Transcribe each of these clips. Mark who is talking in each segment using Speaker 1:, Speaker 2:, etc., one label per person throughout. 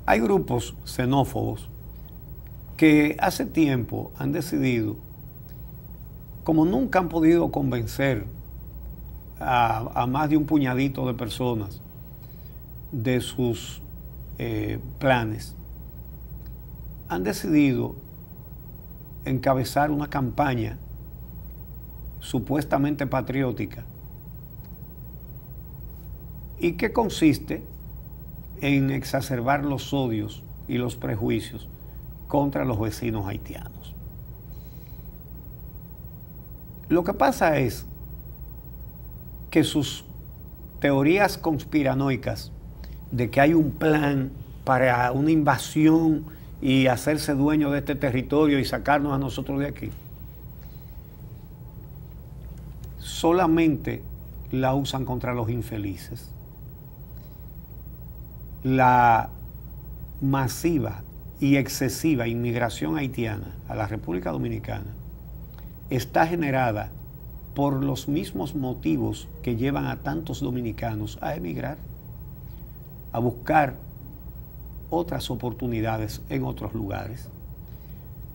Speaker 1: Hay grupos xenófobos que hace tiempo han decidido, como nunca han podido convencer a más de un puñadito de personas de sus planes, han decidido encabezar una campaña supuestamente patriótica y que consiste en exacerbar los odios y los prejuicios contra los vecinos haitianos. Lo que pasa es que sus teorías conspiranoicas de que hay un plan para una invasión y hacerse dueño de este territorio y sacarnos a nosotros de aquí, solamente la usan contra los infelices. La masiva y excesiva inmigración haitiana a la República Dominicana está generada por los mismos motivos que llevan a tantos dominicanos a emigrar, a buscar otras oportunidades en otros lugares.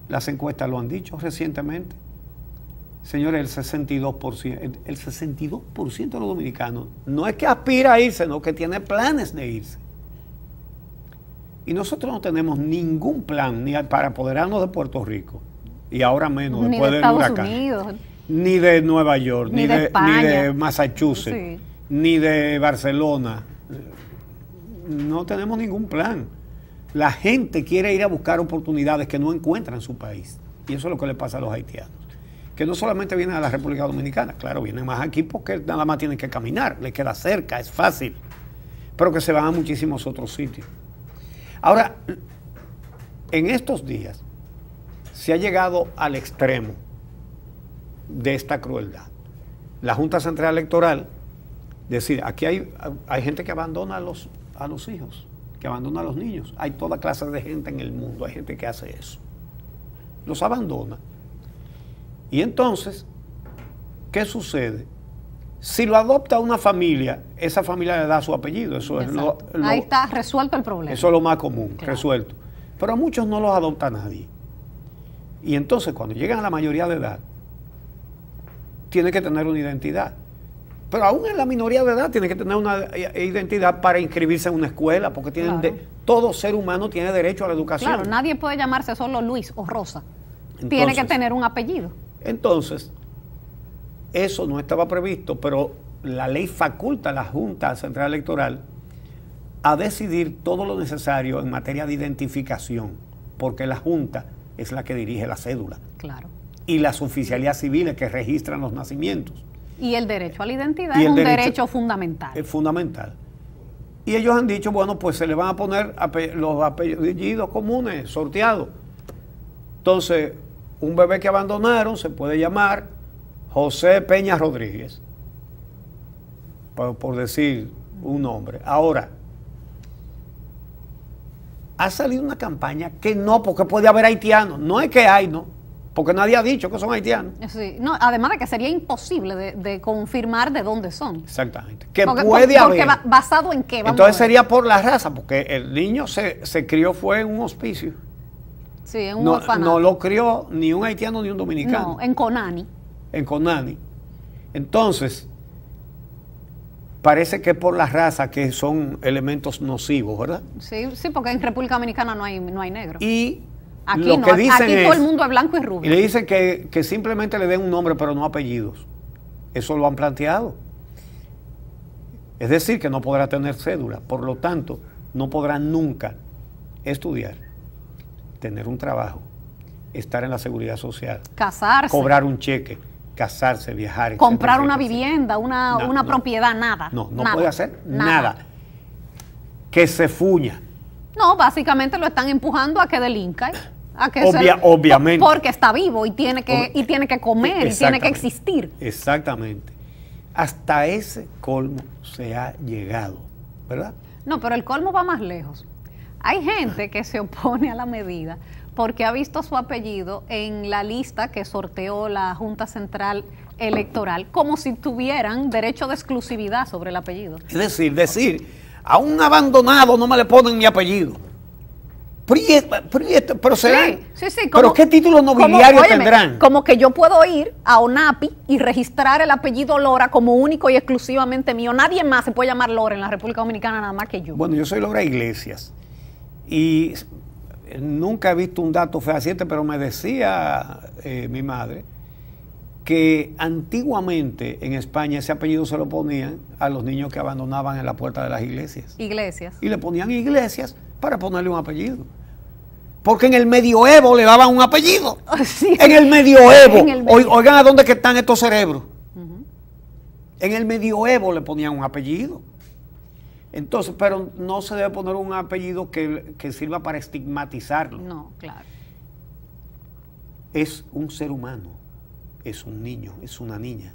Speaker 1: Las encuestas lo han dicho recientemente. Señores, el 62% de los dominicanos no es que aspira a irse, sino que tiene planes de irse. Y nosotros no tenemos ningún plan ni para apoderarnos de Puerto Rico, y ahora menos
Speaker 2: ni
Speaker 1: después
Speaker 2: de
Speaker 1: del
Speaker 2: Estados
Speaker 1: huracán,
Speaker 2: Unidos,
Speaker 1: ni de Nueva York,
Speaker 2: ni de España,
Speaker 1: ni de Massachusetts,
Speaker 2: sí,
Speaker 1: ni de Barcelona. No tenemos ningún plan. La gente quiere ir a buscar oportunidades que no encuentra en su país. Y eso es lo que le pasa a los haitianos. Que no solamente vienen a la República Dominicana, claro, vienen más aquí porque nada más tienen que caminar, les queda cerca, es fácil, pero que se van a muchísimos otros sitios. Ahora, en estos días se ha llegado al extremo de esta crueldad. La Junta Central Electoral, decir, aquí hay gente que abandona a los hijos, que abandona a los niños. Hay toda clase de gente en el mundo, hay gente que hace eso. Los abandona. Y entonces, ¿qué sucede? Si lo adopta una familia, esa familia le da su apellido. Eso es
Speaker 2: ahí está resuelto el problema.
Speaker 1: Eso es lo más común,
Speaker 2: claro,
Speaker 1: resuelto. Pero a muchos no los adopta nadie. Y entonces, cuando llegan a la mayoría de edad, tiene que tener una identidad. Pero aún en la minoría de edad tiene que tener una identidad para inscribirse en una escuela, porque todo ser humano tiene derecho a la educación.
Speaker 2: Claro, nadie puede llamarse solo Luis o Rosa.
Speaker 1: Entonces,
Speaker 2: tiene que tener un apellido.
Speaker 1: Entonces, eso no estaba previsto, pero la ley faculta a la Junta Central Electoral a decidir todo lo necesario en materia de identificación, porque la Junta es la que dirige la cédula.
Speaker 2: Claro.
Speaker 1: Y las oficialías civiles que registran los nacimientos.
Speaker 2: Y el derecho a la identidad es un derecho fundamental.
Speaker 1: Es fundamental. Y ellos han dicho, bueno, pues se le van a poner los apellidos comunes, sorteados. Entonces, un bebé que abandonaron se puede llamar José Peña Rodríguez, por decir un nombre. Ahora, ha salido una campaña que no, porque puede haber haitianos. No es que hay, no. Porque nadie ha dicho que son haitianos.
Speaker 2: Sí, no, además de que sería imposible de confirmar de dónde son.
Speaker 1: Exactamente. Que puede haber.
Speaker 2: Porque ¿basado en qué?
Speaker 1: Entonces sería por la raza, porque el niño se crió fue en un hospicio.
Speaker 2: Sí, en un orfanato.
Speaker 1: No lo crió ni un haitiano ni un dominicano.
Speaker 2: No, en Conani.
Speaker 1: En Conani. Entonces, parece que es por la raza que son elementos nocivos, ¿verdad?
Speaker 2: Sí, sí, porque en República Dominicana no hay negro.
Speaker 1: Y
Speaker 2: aquí
Speaker 1: lo que dicen
Speaker 2: aquí todo el mundo es blanco y rubio.
Speaker 1: Y le dicen que simplemente le den un nombre, pero no apellidos. Eso lo han planteado. Es decir, que no podrá tener cédula. Por lo tanto, no podrá nunca estudiar, tener un trabajo, estar en la seguridad social,
Speaker 2: casarse,
Speaker 1: cobrar un cheque, casarse, viajar,
Speaker 2: comprar una vivienda, una propiedad, nada.
Speaker 1: No puede hacer nada. Que se fuña.
Speaker 2: No, básicamente lo están empujando a que delinca.
Speaker 1: Obviamente.
Speaker 2: Porque está vivo y tiene que comer y tiene que existir.
Speaker 1: Exactamente. Hasta ese colmo se ha llegado, ¿verdad?
Speaker 2: No, pero el colmo va más lejos. Hay gente que se opone a la medida porque ha visto su apellido en la lista que sorteó la Junta Central Electoral como si tuvieran derecho de exclusividad sobre el apellido.
Speaker 1: Es decir, a un abandonado no me le ponen mi apellido. Pero serán.
Speaker 2: Sí, sí,
Speaker 1: pero ¿qué título nobiliario tendrán?
Speaker 2: Como que yo puedo ir a ONAPI y registrar el apellido Lora como único y exclusivamente mío. Nadie más se puede llamar Lora en la República Dominicana nada más que yo.
Speaker 1: Bueno, yo soy Lora Iglesias y nunca he visto un dato fehaciente, pero me decía mi madre que antiguamente en España ese apellido se lo ponían a los niños que abandonaban en la puerta de las iglesias.
Speaker 2: Iglesias.
Speaker 1: Y le ponían Iglesias para ponerle un apellido. Porque en el medioevo le daban un apellido. Sí. En el medioevo. Oigan a dónde que están estos cerebros. En el medioevo le ponían un apellido. Entonces, pero no se debe poner un apellido que sirva para estigmatizarlo.
Speaker 2: No, claro.
Speaker 1: Es un ser humano. Es un niño, es una niña.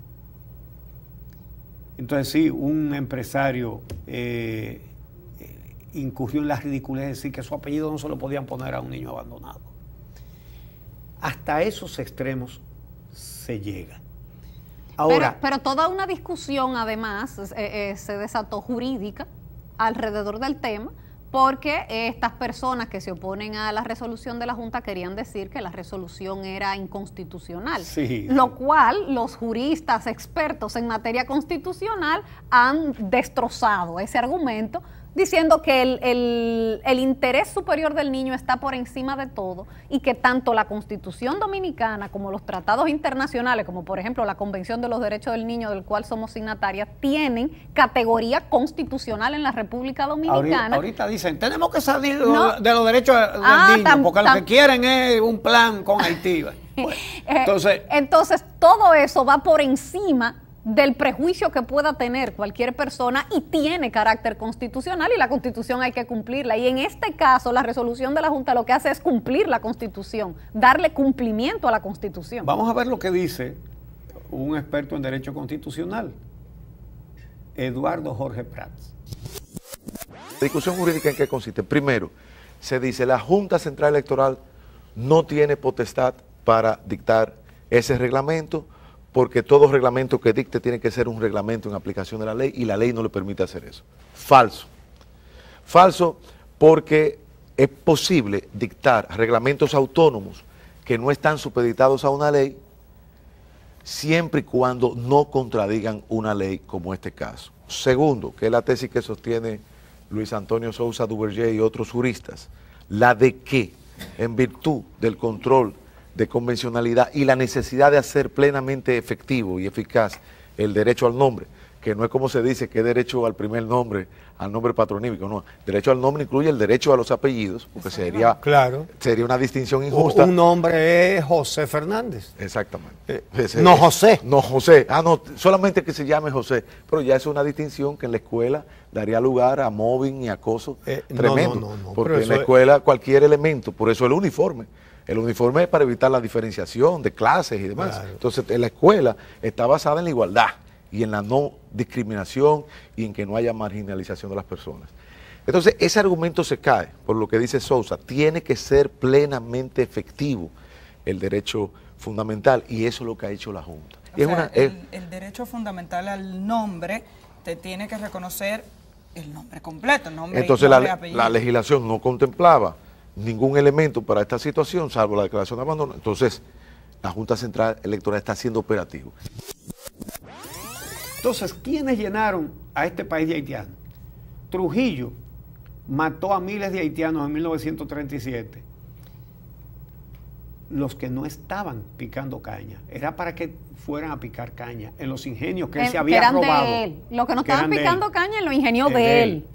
Speaker 1: Entonces sí, un empresario incurrió en la ridiculez de decir que su apellido no se lo podían poner a un niño abandonado. Hasta esos extremos se llega. Ahora,
Speaker 2: pero toda una discusión además se desató jurídica alrededor del tema, porque estas personas que se oponen a la resolución de la Junta querían decir que la resolución era inconstitucional,
Speaker 1: sí,
Speaker 2: lo cual los juristas expertos en materia constitucional han destrozado ese argumento, diciendo que el interés superior del niño está por encima de todo y que tanto la Constitución Dominicana como los tratados internacionales, como por ejemplo la Convención de los Derechos del Niño, del cual somos signatarias, tienen categoría constitucional en la República Dominicana.
Speaker 1: Ahorita dicen, tenemos que salir de los derechos del niño, porque lo que quieren es un plan con Haití. Bueno,
Speaker 2: entonces, todo eso va por encima del prejuicio que pueda tener cualquier persona y tiene carácter constitucional y la Constitución hay que cumplirla. Y en este caso, la resolución de la Junta lo que hace es cumplir la Constitución, darle cumplimiento a la Constitución.
Speaker 1: Vamos a ver lo que dice un experto en Derecho Constitucional, Eduardo Jorge Prats.
Speaker 3: La discusión jurídica ¿en qué consiste? Primero, se dice la Junta Central Electoral no tiene potestad para dictar ese reglamento, porque todo reglamento que dicte tiene que ser un reglamento en aplicación de la ley y la ley no le permite hacer eso. Falso. Falso porque es posible dictar reglamentos autónomos que no están supeditados a una ley siempre y cuando no contradigan una ley como este caso. Segundo, que es la tesis que sostiene Luis Antonio Sousa Duvergé y otros juristas, la de que en virtud del control de convencionalidad y la necesidad de hacer plenamente efectivo y eficaz el derecho al nombre, que no es como se dice que es derecho al primer nombre, al nombre patronímico, no, derecho al nombre incluye el derecho a los apellidos, porque sería una distinción injusta.
Speaker 1: Un nombre es José Fernández.
Speaker 3: Exactamente.
Speaker 1: No José.
Speaker 3: No José, no, solamente que se llame José, pero ya es una distinción que en la escuela daría lugar a mobbing y acoso tremendo, porque en la escuela cualquier elemento, por eso el uniforme es para evitar la diferenciación de clases y demás. Claro. Entonces, en la escuela está basada en la igualdad y en la no discriminación y en que no haya marginalización de las personas. Entonces, ese argumento se cae por lo que dice Sousa. Tiene que ser plenamente efectivo el derecho fundamental y eso es lo que ha hecho la Junta.
Speaker 4: El derecho fundamental al nombre te tiene que reconocer el nombre completo, el nombre.
Speaker 3: Entonces,
Speaker 4: apellido.
Speaker 3: la legislación no contemplaba ningún elemento para esta situación, salvo la declaración de abandono. Entonces, la Junta Central Electoral está siendo operativo.
Speaker 1: Entonces, ¿quiénes llenaron a este país de haitianos? Trujillo mató a miles de haitianos en 1937. Los que no estaban picando caña. Era para que fueran a picar caña en los ingenios que él se había robado.
Speaker 2: De él. Los que no estaban picando caña en los ingenios de él.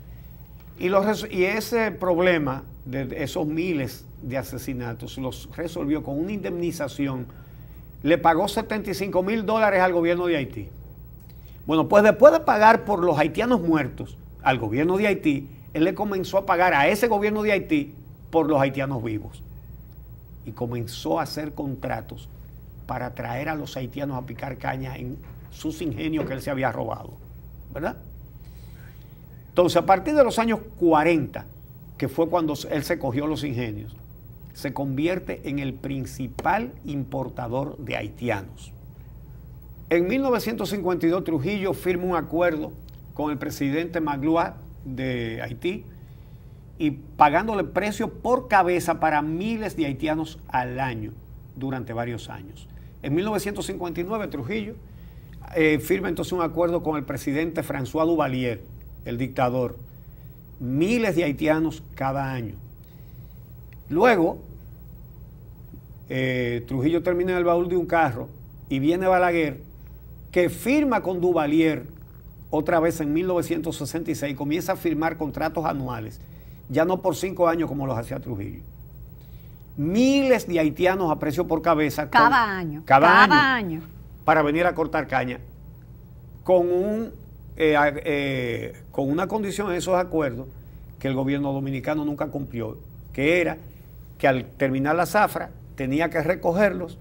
Speaker 1: Y ese problema de esos miles de asesinatos los resolvió con una indemnización. Le pagó $75,000 al gobierno de Haití. Bueno, pues después de pagar por los haitianos muertos al gobierno de Haití, él le comenzó a pagar a ese gobierno de Haití por los haitianos vivos. Y comenzó a hacer contratos para traer a los haitianos a picar caña en sus ingenios que él se había robado, ¿verdad? Entonces, a partir de los años 40, que fue cuando él se cogió los ingenios, se convierte en el principal importador de haitianos. En 1952, Trujillo firma un acuerdo con el presidente Magloire de Haití y pagándole precio por cabeza para miles de haitianos al año durante varios años. En 1959 Trujillo firma entonces un acuerdo con el presidente François Duvalier, el dictador, miles de haitianos cada año. Luego, Trujillo termina en el baúl de un carro y viene Balaguer, que firma con Duvalier otra vez en 1966, comienza a firmar contratos anuales, ya no por 5 años como los hacía Trujillo. Miles de haitianos a precio por cabeza.
Speaker 2: Cada año.
Speaker 1: Para venir a cortar caña. Con una condición en esos acuerdos que el gobierno dominicano nunca cumplió, que era que al terminar la zafra tenía que recogerlos,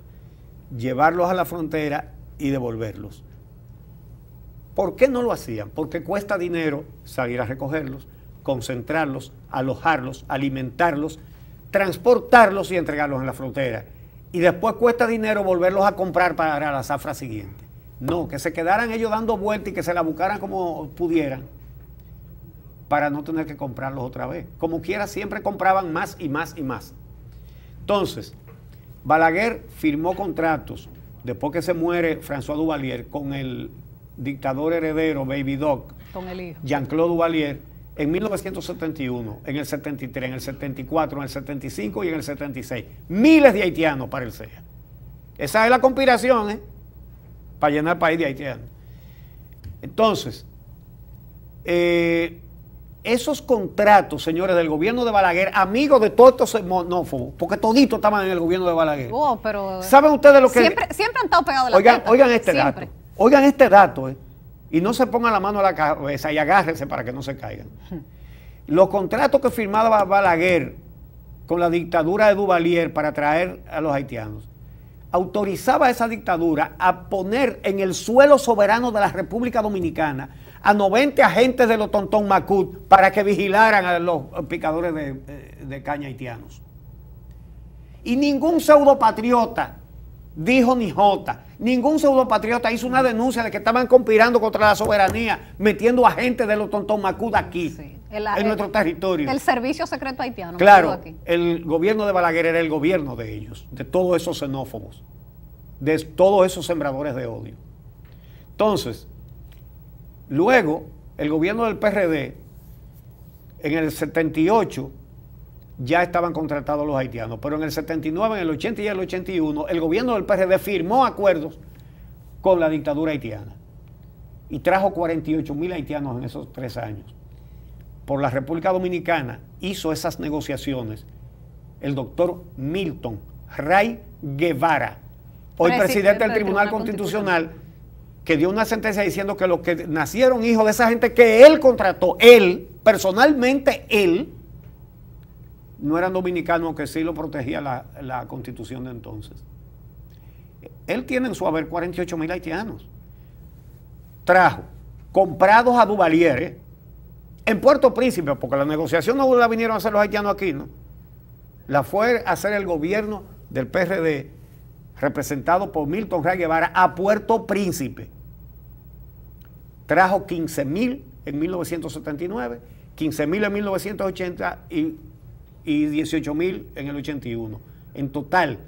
Speaker 1: llevarlos a la frontera y devolverlos. ¿Por qué no lo hacían? Porque cuesta dinero salir a recogerlos, concentrarlos, alojarlos, alimentarlos, transportarlos y entregarlos en la frontera. Y después cuesta dinero volverlos a comprar para la zafra siguiente. No, que se quedaran ellos dando vueltas y que se la buscaran como pudieran para no tener que comprarlos otra vez. Como quiera, siempre compraban más y más y más. Entonces, Balaguer firmó contratos después que se muere François Duvalier con el dictador heredero Baby Doc,
Speaker 2: con el hijo
Speaker 1: Jean-Claude Duvalier, en 1971, en el 73, en el 74, en el 75 y en el 76. Miles de haitianos para el CEA. Esa es la conspiración, para llenar el país de haitianos. Entonces, esos contratos, señores, del gobierno de Balaguer, amigos de todos estos xenófobos, porque toditos estaban en el gobierno de Balaguer.
Speaker 2: Pero
Speaker 1: ¿saben ustedes lo que...?
Speaker 2: Siempre han estado pegados de la teta.
Speaker 1: Oigan este
Speaker 2: siempre.
Speaker 1: dato. Oigan este dato, y no se pongan la mano a la cabeza y agárrense para que no se caigan. Los contratos que firmaba Balaguer con la dictadura de Duvalier para traer a los haitianos, autorizaba a esa dictadura a poner en el suelo soberano de la República Dominicana a 90 agentes de los Tontón Macut para que vigilaran a los picadores de caña haitianos. Y ningún pseudopatriota dijo ni jota. Ningún pseudopatriota hizo una denuncia de que estaban conspirando contra la soberanía, metiendo agentes de los Tontón Macut aquí,
Speaker 2: sí,
Speaker 1: en nuestro territorio.
Speaker 2: El servicio secreto haitiano.
Speaker 1: Claro,
Speaker 2: aquí.
Speaker 1: El gobierno de Balaguer era el gobierno de ellos, de todos esos xenófobos, de todos esos sembradores de odio. Entonces, luego, el gobierno del PRD, en el 78, ya estaban contratados los haitianos, pero en el 79, en el 80 y el 81, el gobierno del PRD firmó acuerdos con la dictadura haitiana y trajo 48,000 haitianos en esos 3 años. Por la República Dominicana hizo esas negociaciones el doctor Milton Ray Guevara, hoy presidente del Tribunal Constitucional, que dio una sentencia diciendo que los que nacieron hijos de esa gente que él contrató, él, personalmente él, no eran dominicanos, que sí lo protegía la Constitución de entonces. Él tiene en su haber 48,000 haitianos. Trajo, comprados a Duvalier, en Puerto Príncipe, porque la negociación no la vinieron a hacer los haitianos aquí, ¿no? La fue a hacer el gobierno del PRD, representado por Milton Ray Guevara, a Puerto Príncipe. Trajo 15,000 en 1979, 15,000 en 1980 y 18,000 en el 81. En total,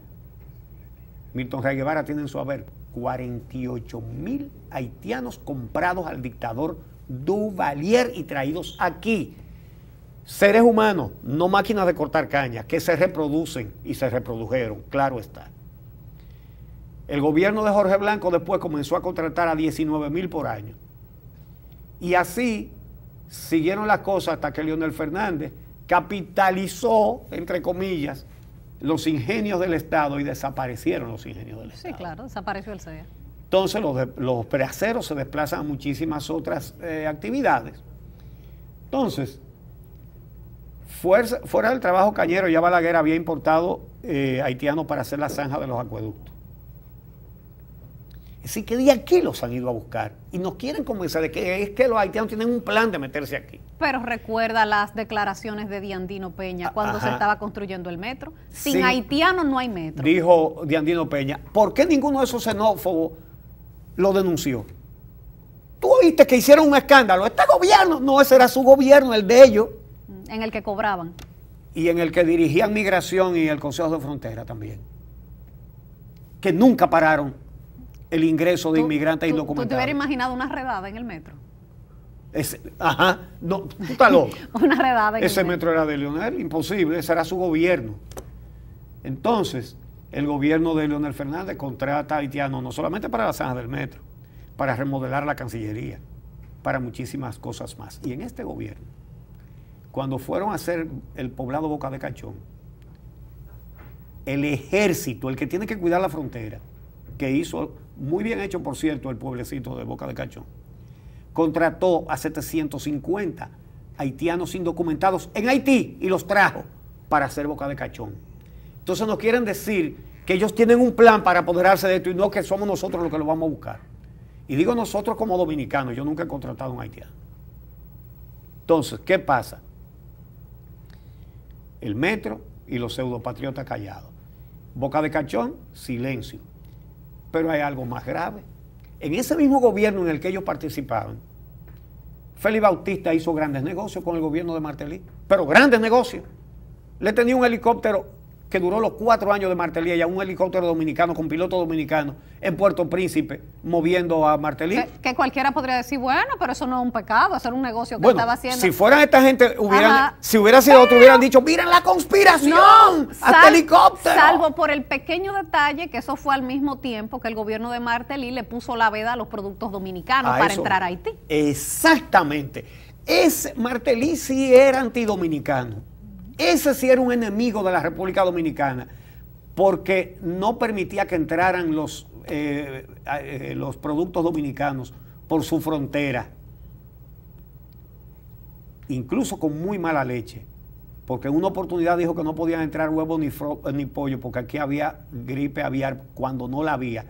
Speaker 1: Milton Ray Guevara tiene en su haber 48,000 haitianos comprados al dictador Duvalier y traídos aquí. Seres humanos, no máquinas de cortar caña, que se reproducen y se reprodujeron, claro está. El gobierno de Jorge Blanco después comenzó a contratar a 19,000 por año. Y así siguieron las cosas hasta que Leonel Fernández capitalizó, entre comillas, los ingenios del Estado y desaparecieron los ingenios del Estado.
Speaker 2: Sí, claro, desapareció el CEA.
Speaker 1: Entonces los braceros se desplazan a muchísimas otras actividades. Entonces, fuera del trabajo cañero, ya Balaguer había importado haitianos para hacer la zanja de los acueductos. Así que de aquí los han ido a buscar y nos quieren convencer de que es que los haitianos tienen un plan de meterse aquí.
Speaker 2: Pero recuerda las declaraciones de Diandino Peña cuando se estaba construyendo el metro. Sin haitianos no hay metro. Dijo
Speaker 1: Diandino Peña, ¿por qué ninguno de esos xenófobos lo denunció? Tú oíste que hicieron un escándalo. Este gobierno, no, ese era su gobierno, el de ellos.
Speaker 2: En el que cobraban.
Speaker 1: Y en el que dirigían migración y el Consejo de Frontera también. Que nunca pararon el ingreso de inmigrantes
Speaker 2: ¿Tú te
Speaker 1: indocumentados.
Speaker 2: hubieras imaginado una redada en el metro?
Speaker 1: No, tú estás loco.
Speaker 2: Una redada en
Speaker 1: Ese
Speaker 2: el
Speaker 1: metro era de Leonel, imposible, ese era su gobierno. Entonces, el gobierno de Leonel Fernández contrata a haitianos no solamente para la zanja del metro, para remodelar la Cancillería, para muchísimas cosas más. Y en este gobierno, cuando fueron a hacer el poblado Boca de Cachón, el ejército, el que tiene que cuidar la frontera, que hizo, muy bien hecho por cierto, el pueblecito de Boca de Cachón, contrató a 750 haitianos indocumentados en Haití y los trajo para hacer Boca de Cachón. Entonces nos quieren decir que ellos tienen un plan para apoderarse de esto y no que somos nosotros los que lo vamos a buscar. Y digo nosotros como dominicanos, yo nunca he contratado a un haitiano. Entonces, ¿qué pasa? El metro y los pseudopatriotas callados. Boca de Cachón, silencio. Pero hay algo más grave. En ese mismo gobierno en el que ellos participaban, Félix Bautista hizo grandes negocios con el gobierno de Martelly, pero grandes negocios. Le tenía un helicóptero que duró los 4 años de Martelly, y a un helicóptero dominicano con piloto dominicano en Puerto Príncipe moviendo a Martelly.
Speaker 2: Que cualquiera podría decir, bueno, pero eso no es un pecado, hacer un negocio que
Speaker 1: Bueno,
Speaker 2: estaba haciendo.
Speaker 1: si fueran esta gente,
Speaker 2: Ajá.
Speaker 1: si hubiera sido otro, hubieran dicho, miren la conspiración, hasta helicóptero.
Speaker 2: Salvo por el pequeño detalle que eso fue al mismo tiempo que el gobierno de Martelly le puso la veda a los productos dominicanos para entrar a Haití.
Speaker 1: Exactamente. Martelly sí era antidominicano. Ese sí era un enemigo de la República Dominicana, porque no permitía que entraran los productos dominicanos por su frontera, incluso con muy mala leche, porque en una oportunidad dijo que no podían entrar huevos ni pollo, porque aquí había gripe aviar cuando no la había,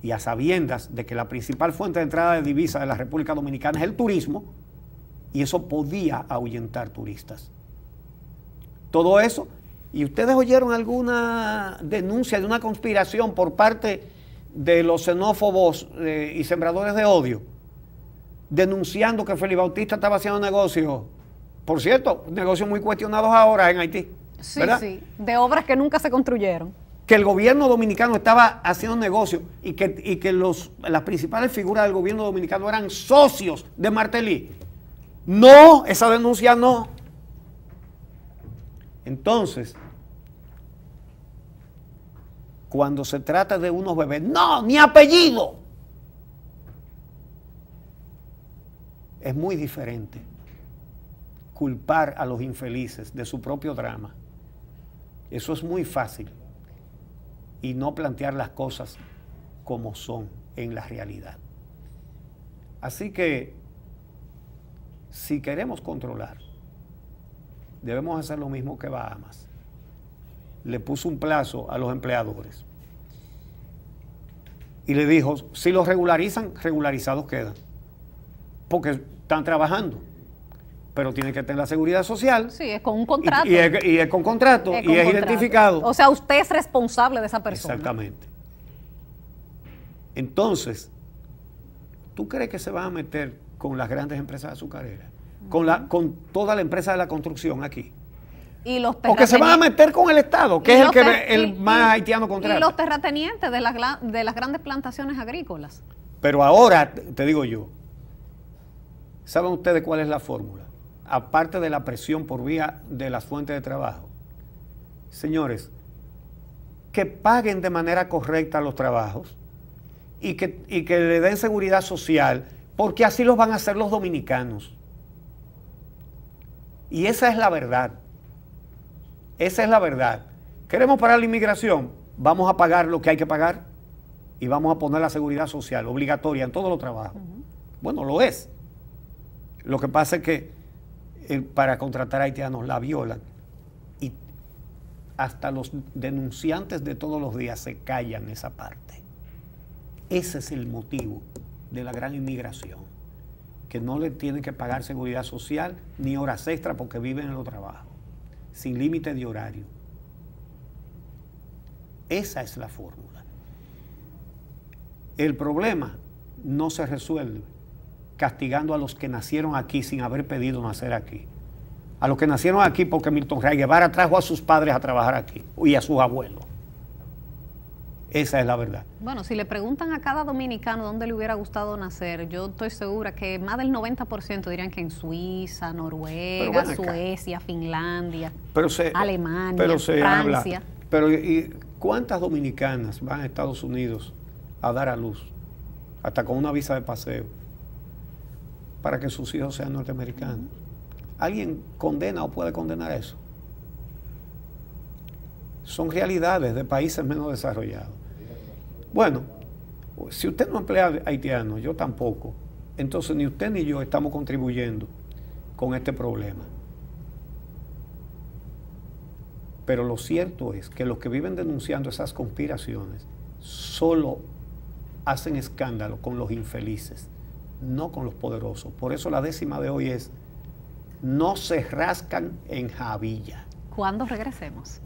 Speaker 1: y a sabiendas de que la principal fuente de entrada de divisas de la República Dominicana es el turismo, y eso podía ahuyentar turistas. Todo eso, ¿y ustedes oyeron alguna denuncia de una conspiración por parte de los xenófobos y sembradores de odio, denunciando que Félix Bautista estaba haciendo negocios, por cierto, negocios muy cuestionados ahora en Haití?
Speaker 2: Sí,
Speaker 1: ¿verdad?
Speaker 2: sí, de obras que nunca se construyeron.
Speaker 1: Que el gobierno dominicano estaba haciendo negocios y que las principales figuras del gobierno dominicano eran socios de Martelly. No, esa denuncia no. Entonces, cuando se trata de unos bebés, no, ni apellido. Es muy diferente culpar a los infelices de su propio drama. Eso es muy fácil. Y no plantear las cosas como son en la realidad. Así que, si queremos controlar, debemos hacer lo mismo que Bahamas. Le puso un plazo a los empleadores y le dijo, si los regularizan, regularizados quedan, porque están trabajando, pero tiene que tener la seguridad social.
Speaker 2: Sí, es con un contrato.
Speaker 1: Y es con contrato, y es identificado.
Speaker 2: O sea, usted es responsable de esa persona.
Speaker 1: Exactamente. Entonces, ¿tú crees que se van a meter con las grandes empresas azucareras? Con toda la empresa de la construcción aquí.
Speaker 2: Y los
Speaker 1: porque se van a meter con el Estado, que es el más haitiano contrata.
Speaker 2: Y los terratenientes de las grandes plantaciones agrícolas.
Speaker 1: Pero ahora, te digo yo, ¿saben ustedes cuál es la fórmula? Aparte de la presión por vía de las fuentes de trabajo. Señores, que paguen de manera correcta los trabajos y que le den seguridad social, porque así los van a hacer los dominicanos. Y esa es la verdad. Esa es la verdad. ¿Queremos parar la inmigración? Vamos a pagar lo que hay que pagar y vamos a poner la seguridad social obligatoria en todos los trabajos. Bueno, lo es. Lo que pasa es que para contratar haitianos la violan y hasta los denunciantes de todos los días se callan esa parte. Ese es el motivo de la gran inmigración, que no le tienen que pagar seguridad social ni horas extra porque viven en los trabajos, sin límite de horario. Esa es la fórmula. El problema no se resuelve castigando a los que nacieron aquí sin haber pedido nacer aquí. a los que nacieron aquí porque Milton Ray Guevara trajo a sus padres a trabajar aquí y a sus abuelos. Esa es la verdad.
Speaker 2: Bueno, si le preguntan a cada dominicano dónde le hubiera gustado nacer, yo estoy segura que más del 90% dirían que en Suiza, Noruega, Suecia, Finlandia, Alemania, Francia.
Speaker 1: Pero ¿y cuántas dominicanas van a Estados Unidos a dar a luz, hasta con una visa de paseo, para que sus hijos sean norteamericanos? ¿Alguien condena o puede condenar eso? Son realidades de países menos desarrollados. Bueno, si usted no emplea haitianos, yo tampoco, entonces ni usted ni yo estamos contribuyendo con este problema. Pero lo cierto es que los que viven denunciando esas conspiraciones solo hacen escándalo con los infelices, no con los poderosos. Por eso la décima de hoy es: no se rascan en Javilla.
Speaker 2: ¿Cuándo regresemos?